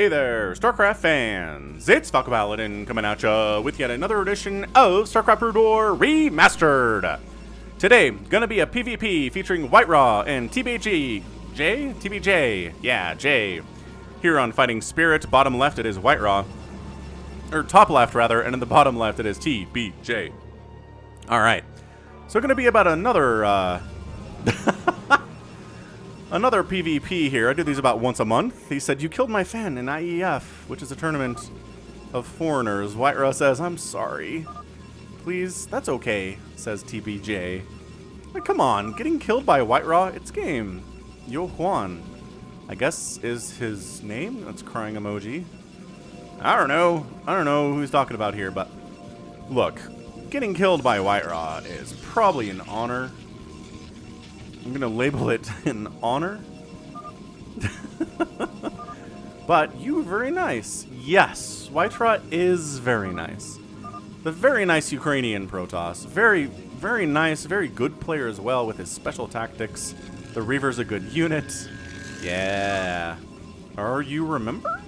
Hey there, StarCraft fans! It's Falcon Paladin coming at ya with yet another edition of StarCraft Brood War Remastered. Today, gonna be a PvP featuring Whiteraw and TBJ? Yeah, J. Here on Fighting Spirit, bottom left it is Whiteraw. Or top left, rather, and in the bottom left it is TBJ. Alright, so gonna be about another, another PvP here. I do these about once a month. He said, "You killed my fan in IEF, which is a tournament of foreigners." Whiteraw says, "I'm sorry." "Please, that's okay," says TBJ. Like, come on, getting killed by Whiteraw, it's game. Yo Juan, I guess is his name? That's crying emoji. I don't know who he's talking about here, but look, getting killed by Whiteraw is probably an honor. I'm gonna label it an honor. But you were very nice. Yes, Whiteraw is very nice. The very nice Ukrainian Protoss. Very, very nice, very good player as well with his special tactics. The Reaver's a good unit. Yeah. Are you remember?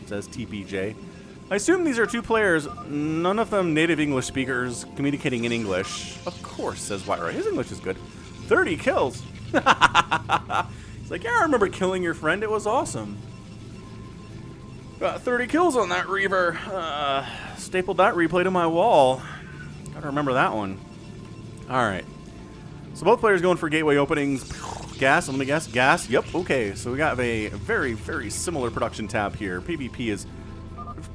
Says TPJ. I assume these are two players, none of them native English speakers, communicating in English. Of course, says Whiteraw. His English is good. 30 kills. It's like, yeah, I remember killing your friend. It was awesome. Got 30 kills on that Reaver. Stapled that replay to my wall. Gotta remember that one. Alright. So both players going for gateway openings. Gas, let me guess. Gas. Yep, okay. So we got a very, very similar production tab here. PvP is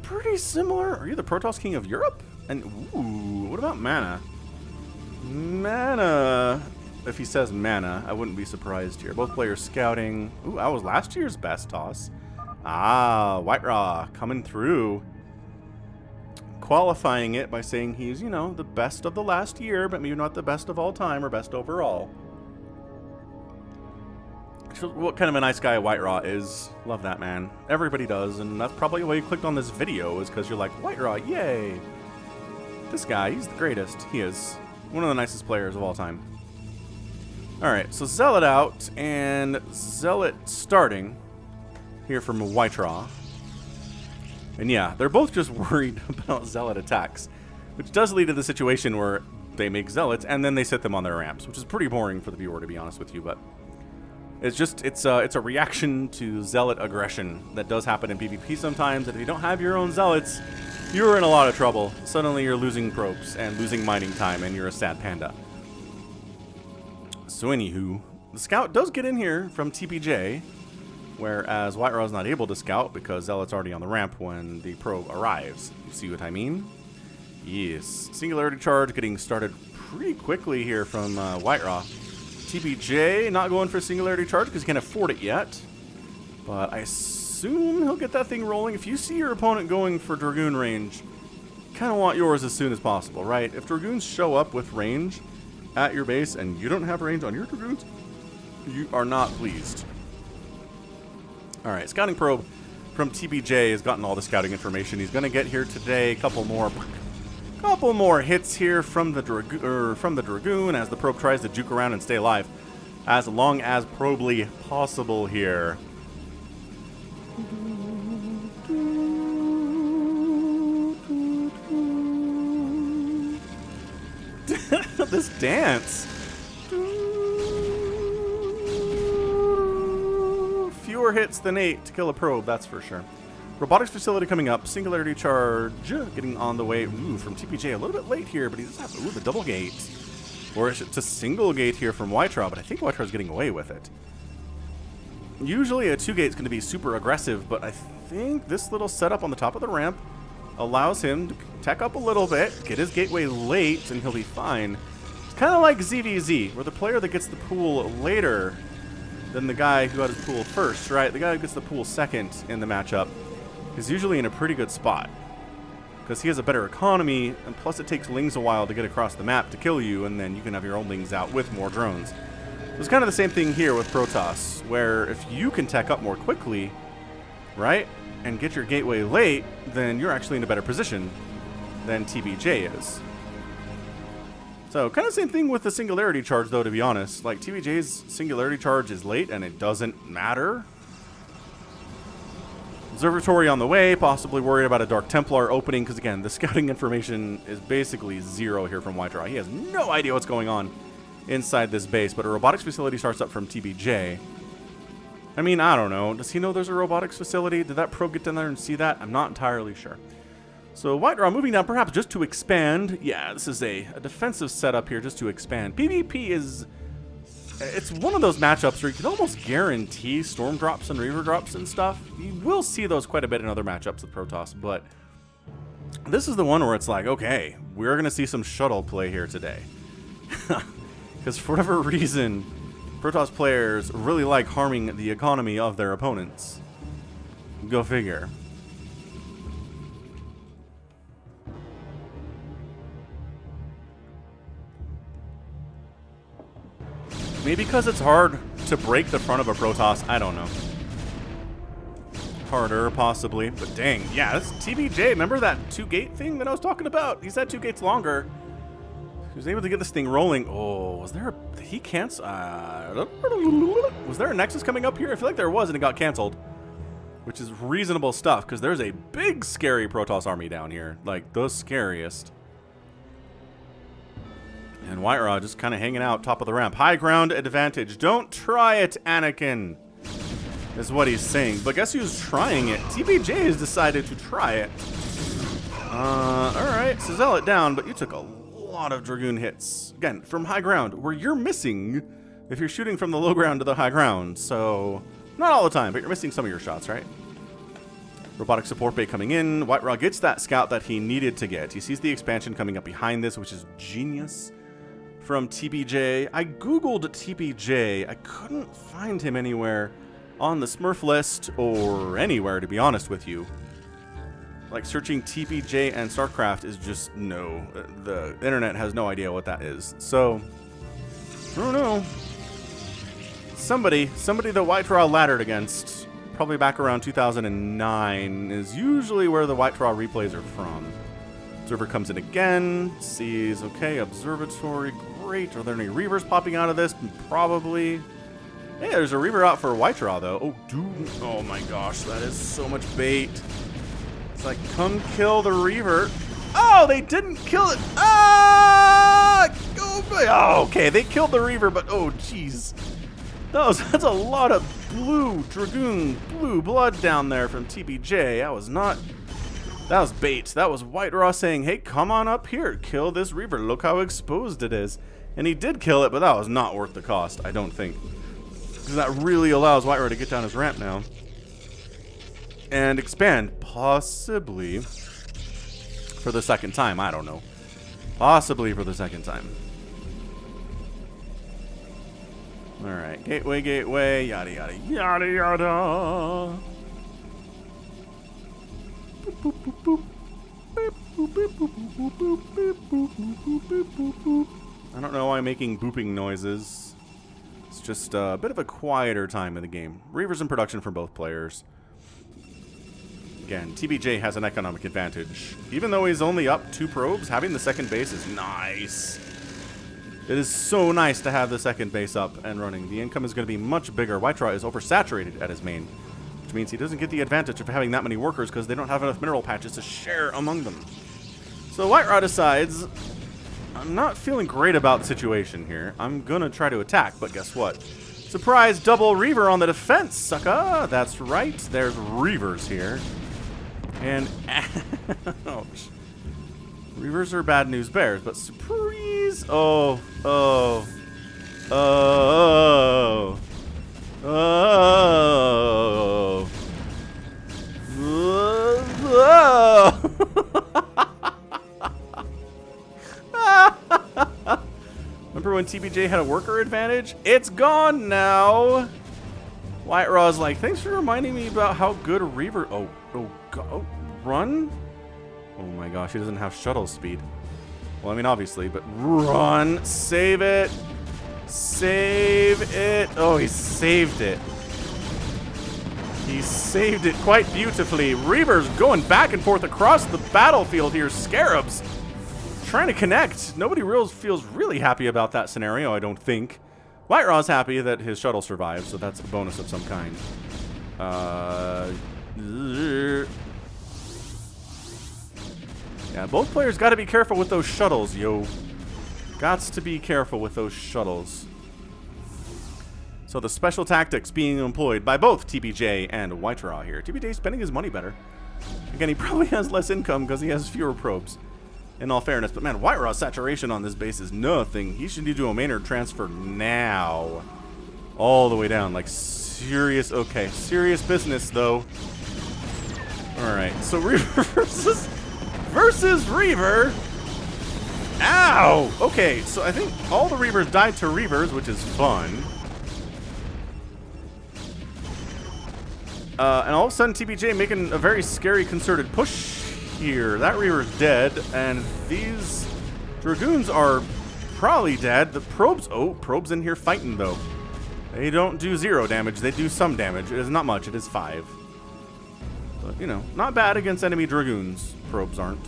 pretty similar. Are you the Protoss King of Europe? And, ooh, what about mana? Mana. If he says mana, I wouldn't be surprised here. Both players scouting. Ooh, that was last year's best toss. Ah, Whiteraw coming through. Qualifying it by saying he's, you know, the best of the last year, but maybe not the best of all time or best overall. What kind of a nice guy Whiteraw is. Love that, man. Everybody does, and that's probably why you clicked on this video, is because you're like, Whiteraw, yay! This guy, he's the greatest. He is. One of the nicest players of all time. Alright, so Zealot out, and Zealot starting here from Whiteraw. And yeah, they're both just worried about Zealot attacks, which does lead to the situation where they make Zealots, and then they sit them on their ramps, which is pretty boring for the viewer, to be honest with you, but it's just, it's a reaction to Zealot aggression that does happen in PvP sometimes, and if you don't have your own Zealots, you're in a lot of trouble. Suddenly you're losing probes and losing mining time, and you're a sad panda. So anywho, the scout does get in here from TPJ, whereas Whiteraw is not able to scout because Zealot's already on the ramp when the probe arrives. You see what I mean? Yes. Singularity charge getting started pretty quickly here from Whiteraw. TPJ not going for singularity charge because he can't afford it yet. But I assume he'll get that thing rolling. If you see your opponent going for Dragoon range, you kind of want yours as soon as possible, right? If Dragoons show up with range at your base and you don't have range on your Dragoons, you are not pleased. Alright, scouting probe from TBJ has gotten all the scouting information he's going to get here today. A couple more hits here from the Dragoon as the probe tries to juke around and stay alive as long as probably possible here. This dance. Fewer hits than 8 to kill a probe, that's for sure. Robotics facility coming up. Singularity charge getting on the way. Ooh, from TPJ a little bit late here, but he does have the double gate. Or it's a single gate here from Whiteraw, but I think Whiteraw's getting away with it. Usually a 2 gate is going to be super aggressive, but I think this little setup on the top of the ramp allows him to tech up a little bit, get his gateway late, and he'll be fine. It's kind of like ZVZ, where the player that gets the pool later than the guy who got his pool first, right? The guy who gets the pool second in the matchup is usually in a pretty good spot because he has a better economy, and plus it takes Lings a while to get across the map to kill you, and then you can have your own Lings out with more drones. So it's kind of the same thing here with Protoss, where if you can tech up more quickly, right, and get your gateway late, then you're actually in a better position than TBJ is. So, kind of same thing with the singularity charge, though, to be honest. Like, TBJ's singularity charge is late, and it doesn't matter. Observatory on the way, possibly worried about a Dark Templar opening, because again, the scouting information is basically zero here from White Draw. He has no idea what's going on inside this base, but a robotics facility starts up from TBJ. I mean, I don't know. Does he know there's a robotics facility? Did that probe get down there and see that? I'm not entirely sure. So White Draw moving down perhaps just to expand. Yeah, this is a defensive setup here just to expand. PvP is... It's one of those matchups where you can almost guarantee storm drops and reaver drops and stuff. You will see those quite a bit in other matchups with Protoss, but this is the one where it's like, okay, we're going to see some shuttle play here today. Because for whatever reason, Protoss players really like harming the economy of their opponents. Go figure. Maybe because it's hard to break the front of a Protoss. I don't know. Harder, possibly. But dang, yeah, this TBJ. Remember that 2-gate thing that I was talking about? He's had 2 gates longer. He was able to get this thing rolling. Oh, was there a... He canceled... was there a Nexus coming up here? I feel like there was, and it got canceled. Which is reasonable stuff, because there's a big, scary Protoss army down here. Like, the scariest. And White Raw just kind of hanging out top of the ramp. High ground advantage. Don't try it, Anakin, is what he's saying. But guess who's trying it? TBJ has decided to try it. Alright, so sell it down, but you took a lot of Dragoon hits. Again, from high ground, where you're missing if you're shooting from the low ground to the high ground. So, not all the time, but you're missing some of your shots, right? Robotic support bay coming in. White Raw gets that scout that he needed to get. He sees the expansion coming up behind this, which is genius. From TBJ. I googled TBJ. I couldn't find him anywhere on the Smurf list or anywhere, to be honest with you. Like, searching TBJ and StarCraft is just no. The internet has no idea what that is. So, I don't know. Somebody that White Draw laddered against, probably back around 2009, is usually where the White Draw replays are from. Observer comes in again, sees, okay, observatory, great. Are there any Reavers popping out of this? Probably. Hey, there's a Reaver out for White Draw, though. Oh, dude. Oh my gosh, that is so much bait. It's like, come kill the Reaver. Oh, they didn't kill it. Ah! Oh, okay, they killed the Reaver, but oh, jeez. That's a lot of blue Dragoon, blue blood down there from TBJ. That was bait. That was White Raw saying, hey, come on up here. Kill this Reaver. Look how exposed it is. And he did kill it, but that was not worth the cost, I don't think. Because that really allows White Raw to get down his ramp now. And expand. Possibly for the second time. I don't know. Possibly for the second time. Alright. Gateway. Yada, yada, yada, yada. I don't know why I'm making booping noises. It's just a bit of a quieter time in the game. Reaver's in production for both players. Again, TBJ has an economic advantage. Even though he's only up 2 probes, having the second base is nice. It is so nice to have the second base up and running. The income is going to be much bigger. White Draw is oversaturated at his main, which means he doesn't get the advantage of having that many workers because they don't have enough mineral patches to share among them. So White Raw decides, I'm not feeling great about the situation here. I'm going to try to attack, but guess what? Surprise double Reaver on the defense, sucker! That's right, there's Reavers here. And, ouch. Reavers are bad news bears, but surprise! Oh. Remember when TBJ had a worker advantage? It's gone now! White Raw's like, thanks for reminding me about how good a Reaver... Oh, run? Oh my gosh, he doesn't have shuttle speed. Well, I mean, obviously, but run! Save it! Save it! Oh, he saved it. He saved it quite beautifully. Reaver's going back and forth across the battlefield here. Scarabs trying to connect. Nobody feels really happy about that scenario, I don't think. White Raw's happy that his shuttle survived, so that's a bonus of some kind. Yeah, both players got to be careful with those shuttles, yo. Gots to be careful with those shuttles. So the special tactics being employed by both TPJ and Whiteraw here. TPJ spending his money better. Again, he probably has less income because he has fewer probes, in all fairness. But man, Whiteraw's saturation on this base is nothing. He should need to do a Maynard transfer now. All the way down. Like, serious, okay. Serious business, though. Alright, so Reaver versus Reaver. Ow! Okay, so I think all the Reavers died to Reavers, which is fun. And all of a sudden, TPJ making a very scary concerted push here. That Reaver's dead, and these Dragoons are probably dead. The probes, oh, probes in here fighting, though. They don't do 0 damage, they do some damage. It is not much, it is 5. But, you know, not bad against enemy Dragoons. Probes aren't.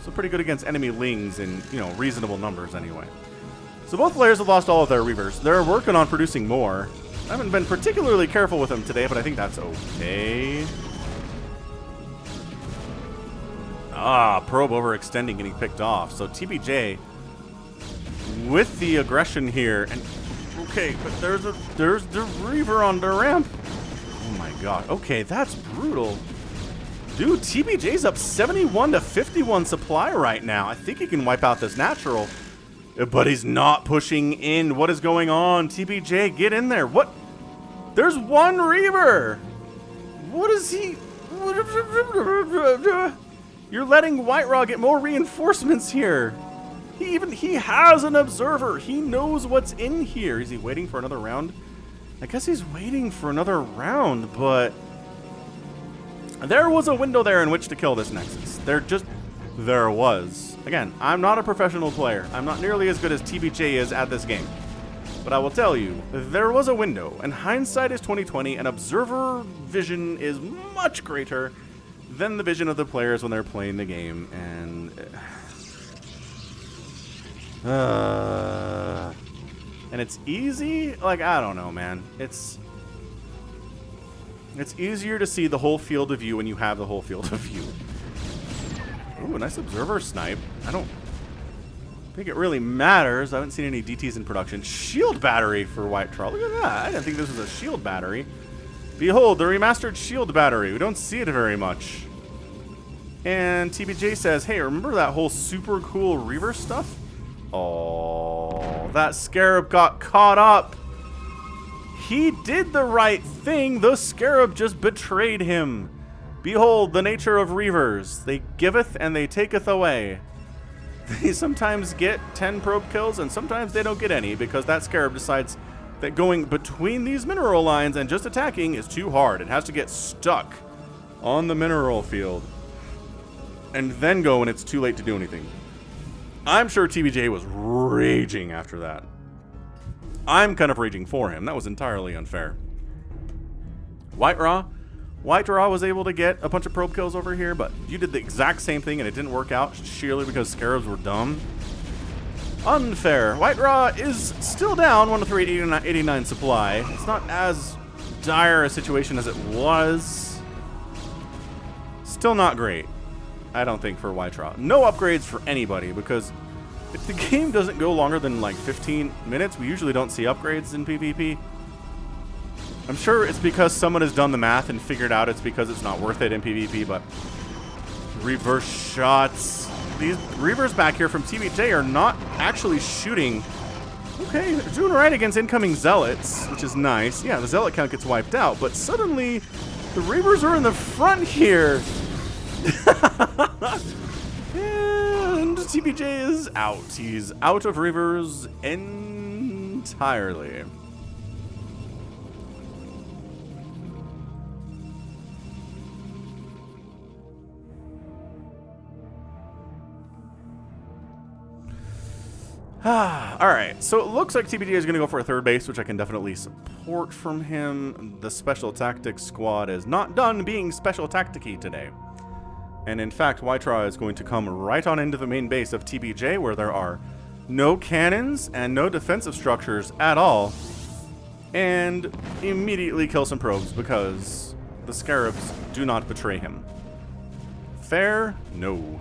So pretty good against enemy Lings in, you know, reasonable numbers anyway. So both players have lost all of their Reavers. They're working on producing more. I haven't been particularly careful with them today, but I think that's okay. Ah, probe overextending, getting picked off. So TPJ with the aggression here, and okay, but there's the Reaver on the ramp. Oh my god. Okay, that's brutal. Dude, TPJ's up 71 to 51 supply right now. I think he can wipe out this natural. But he's not pushing in. What is going on? TPJ, get in there. What? There's one Reaver. What is he? You're letting Whiteraw get more reinforcements here. He has an observer. He knows what's in here. Is he waiting for another round? I guess he's waiting for another round, but there was a window there in which to kill this Nexus. There was. Again, I'm not a professional player. I'm not nearly as good as TPJ is at this game. But I will tell you, there was a window, and hindsight is 20/20, and observer vision is much greater than the vision of the players when they're playing the game, and it's easy, like, I don't know, man. It's easier to see the whole field of view when you have the whole field of view. Ooh, a nice observer snipe. I don't think it really matters. I haven't seen any DTs in production. Shield battery for Whiteraw. Look at that. I didn't think this was a shield battery. Behold, the remastered shield battery. We don't see it very much. And TPJ says, hey, remember that whole super cool Reaver stuff? Oh, that Scarab got caught up. He did the right thing. The Scarab just betrayed him. Behold the nature of Reavers. They giveth and they taketh away. They sometimes get 10 probe kills and sometimes they don't get any because that Scarab decides that going between these mineral lines and just attacking is too hard. It has to get stuck on the mineral field and then go when it's too late to do anything. I'm sure TPJ was raging after that. I'm kind of raging for him. That was entirely unfair. Whiteraw was able to get a bunch of probe kills over here, but you did the exact same thing and it didn't work out sheerly because Scarabs were dumb. Unfair. Whiteraw is still down 10389 supply. It's not as dire a situation as it was. Still not great, I don't think, for Whiteraw. No upgrades for anybody because if the game doesn't go longer than like 15 minutes, we usually don't see upgrades in PvP. I'm sure it's because someone has done the math and figured out it's because it's not worth it in PvP, but reverse shots. These Reavers back here from TPJ are not actually shooting. Okay, they're doing right against incoming Zealots, which is nice. Yeah, the Zealot count gets wiped out, but suddenly the Reavers are in the front here. And TPJ is out. He's out of Reavers entirely. Alright, so it looks like TPJ is going to go for a third base, which I can definitely support from him. The Special Tactics squad is not done being Special Tactic-y today. And in fact, Whiteraw is going to come right on into the main base of TPJ, where there are no cannons and no defensive structures at all. and immediately kill some probes because the scarabs do not betray him. Fair? No.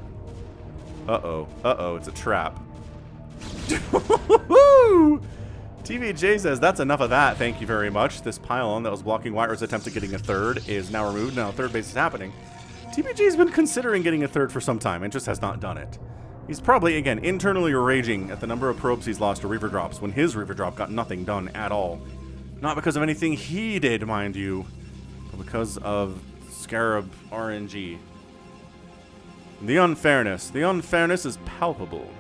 Uh-oh. Uh-oh, it's a trap. TVJ says, that's enough of that, thank you very much. This pylon that was blocking Whiter's attempt at getting a third is now removed. Now third base is happening. TVJ's been considering getting a third for some time and just has not done it. He's probably, again, internally raging at the number of probes he's lost to Reaver drops when his Reaver drop got nothing done at all. Not because of anything he did, mind you, but because of Scarab RNG. The unfairness is palpable.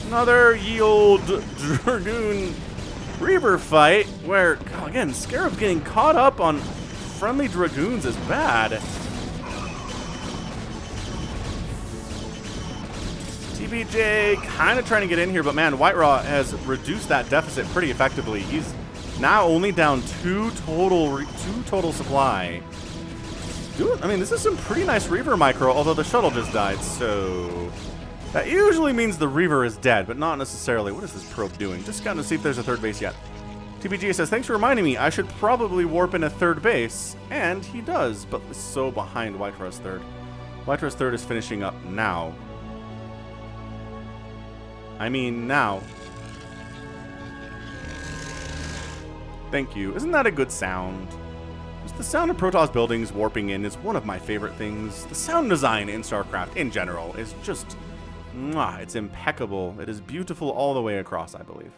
Another ye old Dragoon Reaver fight where, again, Scarab's getting caught up on friendly Dragoons is bad. TBJ kind of trying to get in here, but man, Whiteraw has reduced that deficit pretty effectively. He's now only down two total supply. Dude, I mean, this is some pretty nice Reaver micro, although the shuttle just died, so that usually means the Reaver is dead, but not necessarily. What is this probe doing? Just scouting to see if there's a third base yet. TBG says, thanks for reminding me. I should probably warp in a third base, and he does, but is so behind Whiteraw's third. Whiteraw's third is finishing up now. I mean, now. Thank you. Isn't that a good sound? Just the sound of Protoss buildings warping in is one of my favorite things. The sound design in StarCraft in general is just, mwah, it's impeccable. It is beautiful all the way across, I believe.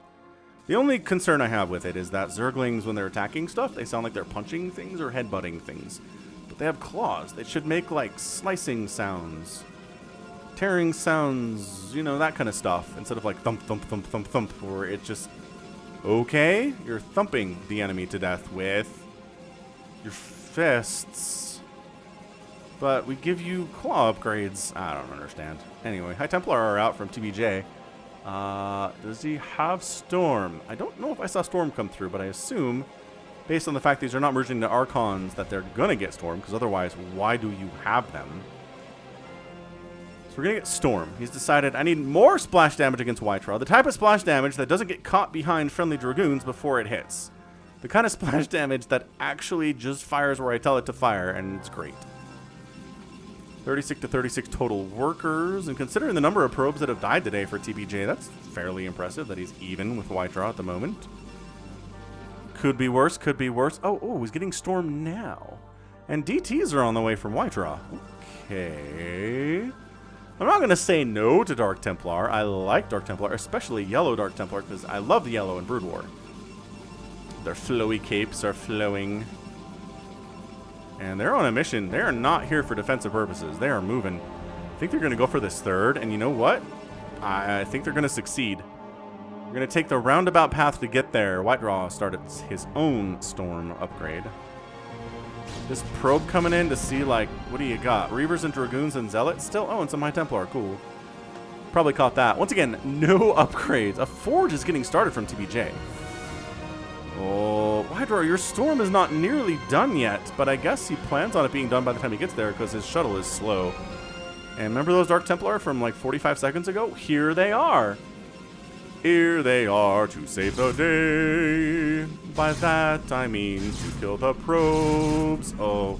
The only concern I have with it is that Zerglings, when they're attacking stuff, they sound like they're punching things or headbutting things. But they have claws. They should make, like, slicing sounds. Tearing sounds, you know, that kind of stuff. Instead of, like, thump, thump, thump, thump, thump, where it just... Okay, you're thumping the enemy to death with your fists. But we give you claw upgrades. I don't understand. Anyway, High Templar are out from TBJ. Does he have Storm? I don't know if I saw Storm come through, but I assume, based on the fact these are not merging into Archons, that they're going to get Storm, because otherwise, why do you have them? So we're going to get Storm. He's decided, I need more splash damage against Whiteraw. The type of splash damage that doesn't get caught behind friendly Dragoons before it hits. The kind of splash damage that actually just fires where I tell it to fire, and it's great. 36 to 36 total workers, and considering the number of probes that have died today for TBJ, that's fairly impressive that he's even with Whiteraw at the moment. Could be worse, could be worse. Oh, he's getting Storm now. And DTs are on the way from Whiteraw. Okay. I'm not going to say no to Dark Templar. I like Dark Templar, especially yellow Dark Templar, because I love the yellow in Brood War. Their flowy capes are flowing. And they're on a mission. They are not here for defensive purposes. They are moving. I think they're going to go for this third. And you know what? I think they're going to succeed. We're going to take the roundabout path to get there. Whiteraw started his own Storm upgrade. This probe coming in to see, like, what do you got? Reavers and Dragoons and Zealots still? Oh, and some High Templar. Cool. Probably caught that. Once again, no upgrades. A Forge is getting started from TBJ. Oh, Whiteraw, your Storm is not nearly done yet, but I guess he plans on it being done by the time he gets there because his shuttle is slow. And remember those Dark Templar from like 45 seconds ago? Here they are. Here they are to save the day. By that I mean to kill the probes. Oh.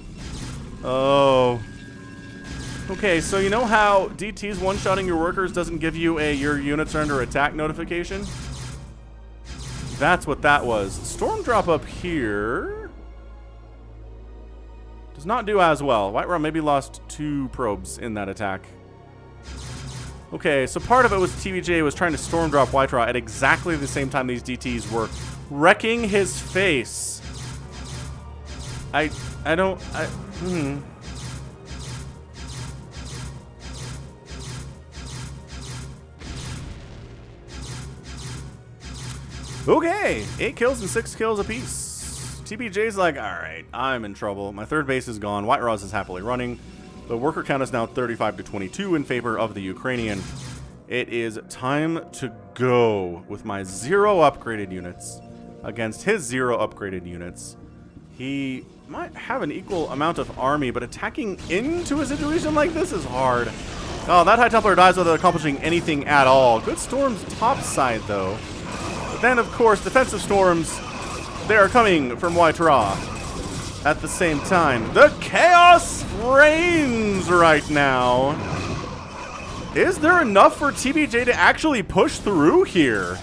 Okay, so you know how DT's one-shotting your workers doesn't give you a your units are under attack notification? That's what that was. Storm drop up here does not do as well. Whiteraw maybe lost 2 probes in that attack. Okay, so part of it was TBJ was trying to storm drop Whiteraw at exactly the same time these DTs were wrecking his face. Okay, 8 kills and 6 kills apiece. TBJ's like, alright, I'm in trouble. My third base is gone. Whiteraw's is happily running. The worker count is now 35 to 22 in favor of the Ukrainian. It is time to go with my 0 upgraded units against his 0 upgraded units. He might have an equal amount of army, but attacking into a situation like this is hard. Oh, that High Templar dies without accomplishing anything at all. Good storms top side, though. But then, of course, defensive storms, they are coming from White Ra. At the same time, the chaos reigns right now. Is there enough for TBJ to actually push through here?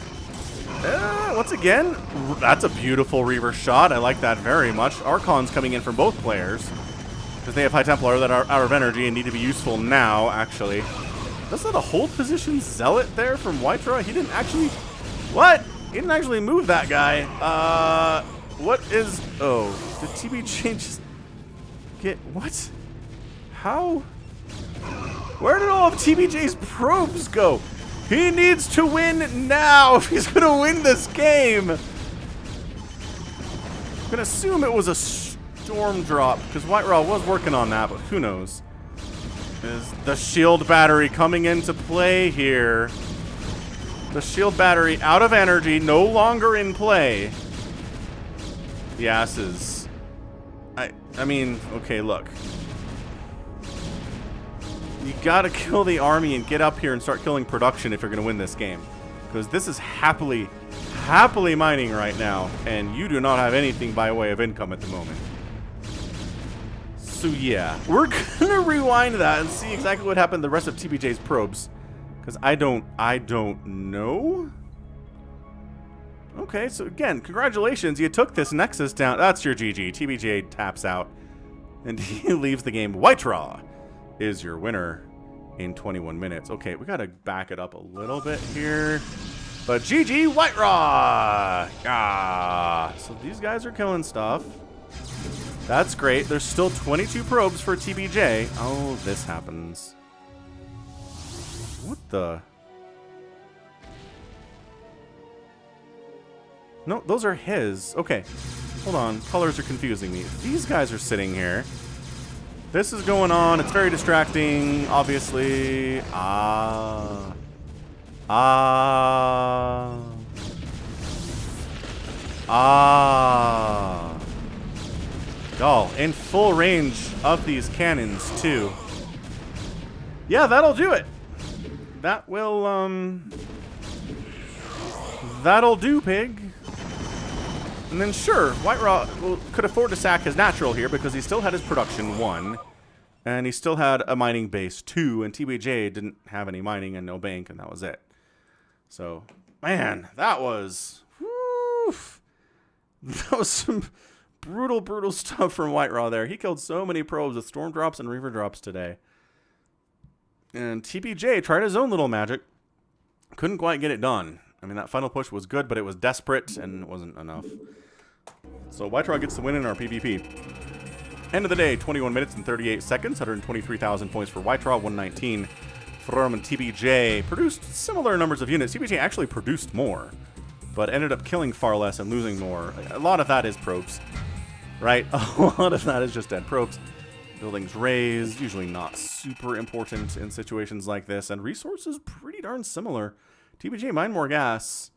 Once again, that's a beautiful Reaver shot. I like that very much. Archons coming in from both players, because they have High Templar that are out of energy and need to be useful now, actually. That's not a hold position Zealot there from White Ra. He didn't actually... What? He didn't actually move that guy. What is... Oh, did TBJ just get... What? How? Where did all of TBJ's probes go? He needs to win now if he's going to win this game. I'm going to assume it was a storm drop, because White Ra was working on that, but who knows. Is the shield battery coming into play here? The shield battery out of energy, no longer in play. The asses. I mean, okay, look. You gotta kill the army and get up here and start killing production if you're gonna win this game. Because this is happily mining right now, and you do not have anything by way of income at the moment. So yeah, we're gonna rewind that and see exactly what happened to the rest of TBJ's probes. Because I don't know. Okay, so again, congratulations, you took this Nexus down. That's your GG. TBJ taps out, and he leaves the game. White Ra is your winner in 21 minutes. Okay, we gotta back it up a little bit here. But GG, White Ra! Ah, so these guys are killing stuff. That's great. There's still 22 probes for TBJ. Oh, this happens. What the... No, those are his. Okay, hold on. Colors are confusing me. These guys are sitting here. This is going on. It's very distracting, obviously. Ah. Oh, in full range of these cannons, too. Yeah, that'll do it. That will, that'll do, pig. And then sure, White Ra could afford to sack his natural here because he still had his production 1. And he still had a mining base 2. And TBJ didn't have any mining and no bank, and that was it. So, man, that was... Whew, that was some brutal stuff from White Ra there. He killed so many probes with Storm Drops and Reaver Drops today. And TBJ tried his own little magic. Couldn't quite get it done. I mean, that final push was good, but it was desperate and it wasn't enough. So White Ra gets the win in our PvP. End of the day, 21 minutes and 38 seconds, 123,000 points for White Ra, 119 from TBJ. Produced similar numbers of units. TBJ actually produced more, but ended up killing far less and losing more. A lot of that is probes, right? A lot of that is just dead probes. Buildings raised, usually not super important in situations like this, and resources pretty darn similar. TBJ mined more gas,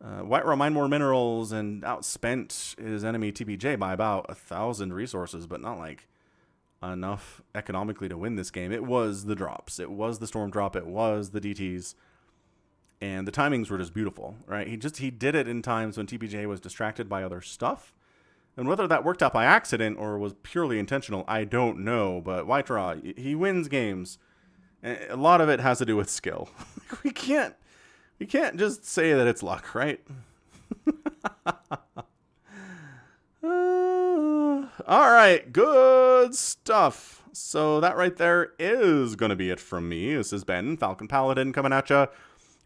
White Ra mined more minerals, and outspent his enemy TBJ by about 1,000 resources, but not like enough economically to win this game. It was the drops, it was the storm drop, it was the DTs, and the timings were just beautiful, right? He did it in times when TBJ was distracted by other stuff, and whether that worked out by accident or was purely intentional, I don't know. But White Ra, he wins games. A lot of it has to do with skill. We can't just say that it's luck, right? All right, good stuff. So that right there is going to be it from me. This has been Falcon Paladin coming at you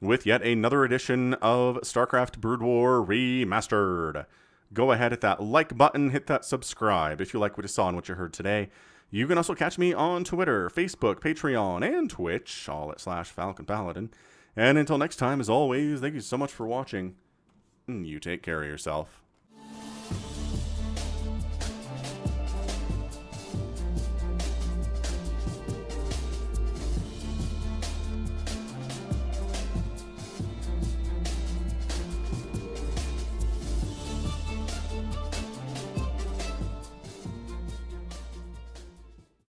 with yet another edition of StarCraft Brood War Remastered. Go ahead, hit that like button, hit that subscribe if you like what you saw and what you heard today. You can also catch me on Twitter, Facebook, Patreon, and Twitch, all at /Falcon Paladin. And until next time, as always, thank you so much for watching. You take care of yourself.